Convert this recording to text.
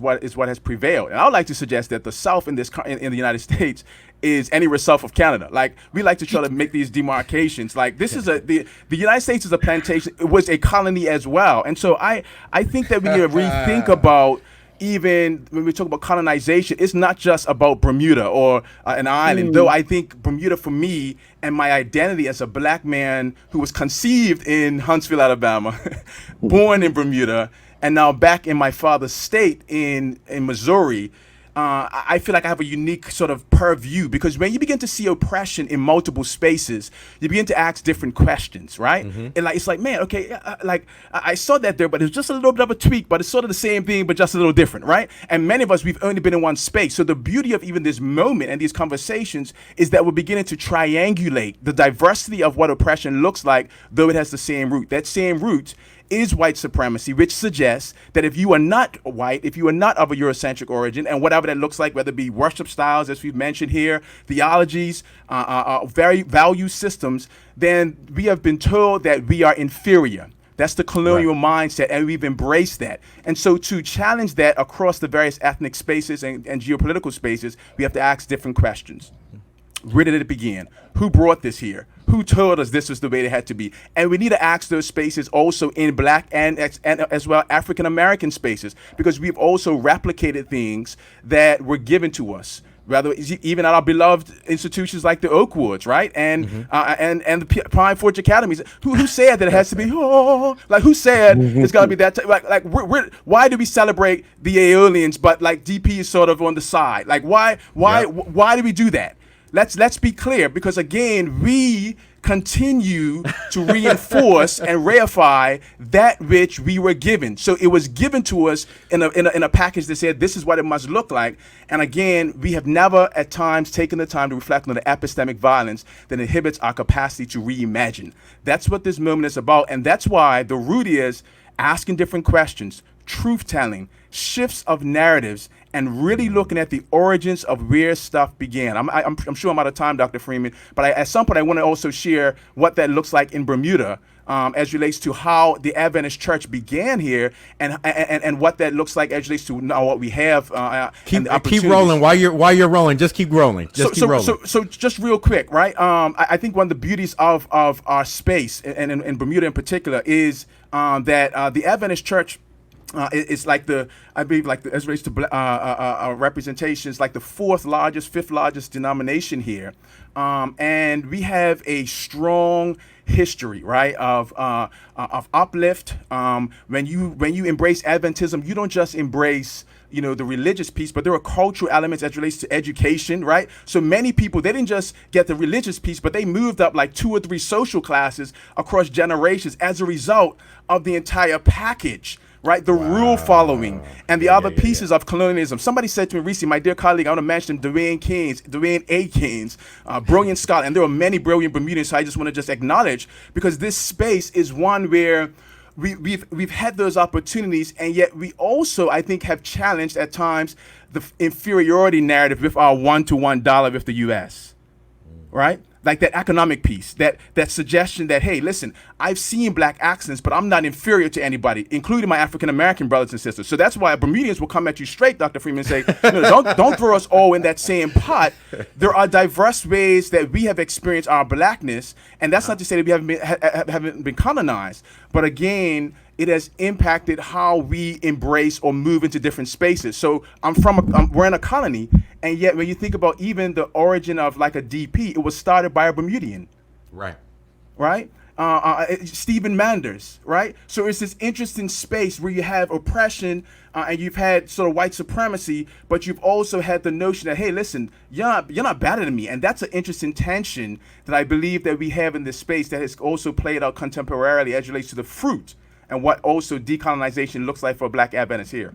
what has prevailed. And I would like to suggest that the South in the United States is any result of Canada. Like, we like to try to make these demarcations. Like, this is the United States is a plantation. It was a colony as well. And so I think that we need to rethink about, even when we talk about colonization, it's not just about Bermuda or an island, though I think Bermuda, for me, and my identity as a black man who was conceived in Huntsville, Alabama, born in Bermuda, and now back in my father's state in Missouri, I feel like I have a unique sort of purview, because when you begin to see oppression in multiple spaces, you begin to ask different questions, right? And it's like, man, okay, I saw that there, but it's just a little bit of a tweak, but it's sort of the same thing, but just a little different, right? And many of us, we've only been in one space. So the beauty of even this moment and these conversations is that we're beginning to triangulate the diversity of what oppression looks like, though it has the same root. That same root is white supremacy, which suggests that if you are not white, if you are not of a Eurocentric origin, and whatever that looks like, whether it be worship styles, as we've mentioned here, theologies, very value systems, then we have been told that we are inferior. That's the colonial mindset, and we've embraced that. And so to challenge that across the various ethnic spaces and geopolitical spaces, we have to ask different questions. Where did it begin? Who brought this here? Who told us this was the way it had to be? And we need to ask those spaces also in black and as well African American spaces, because we've also replicated things that were given to us, rather even at our beloved institutions like the Oakwoods, right? And the Pine Forge Academies. Who said that it has to be? Like, who said it's got to be that? Why do we celebrate the Aeolians, but like DP is sort of on the side? Like, why do we do that? Let's be clear, because again, we continue to reinforce and reify that which we were given. So it was given to us in a package that said this is what it must look like. And again, we have never at times taken the time to reflect on the epistemic violence that inhibits our capacity to reimagine. That's what this moment is about, and that's why the root is asking different questions, truth-telling, shifts of narratives, and really looking at the origins of where stuff began. I'm sure I'm out of time, Dr. Freeman, but at some point I want to also share what that looks like in Bermuda as relates to how the Adventist Church began here, and what that looks like as relates to now what we have. Keep rolling while you're rolling. Just keep rolling. Keep rolling. So just real quick, right? I think one of the beauties of our space, and in Bermuda in particular, is that the Adventist Church it's like I believe as relates to representations, like the fifth largest denomination here, and we have a strong history, right, of uplift. When you embrace Adventism, you don't just embrace the religious piece, but there are cultural elements as relates to education, right? So many people, they didn't just get the religious piece, but they moved up like 2 or 3 social classes across generations as a result of the entire package. Right, the rule following and the other pieces of colonialism. Somebody said to me recently, my dear colleague, I want to mention Dwayne A. Keynes, brilliant scholar, and there are many brilliant Bermudians, so I just want to acknowledge, because this space is one where we've had those opportunities, and yet we also, I think, have challenged at times the inferiority narrative with our $1 to $1 with the U.S., right? Like that economic piece, that suggestion that, hey, listen, I've seen black accents, but I'm not inferior to anybody, including my African-American brothers and sisters. So that's why Bermudians will come at you straight, Dr. Freeman, and say, don't throw us all in that same pot. There are diverse ways that we have experienced our blackness, and that's not to say that we haven't been colonized. But again, it has impacted how we embrace or move into different spaces. So we're in a colony, and yet when you think about even the origin of like a DP, it was started by a Bermudian. Right. Stephen Manders, right? So it's this interesting space where you have oppression and you've had sort of white supremacy, but you've also had the notion that, hey, listen, you're not better than me. And that's an interesting tension that I believe that we have in this space that has also played out contemporarily as it relates to the fruit and what also decolonization looks like for Black Adventists here.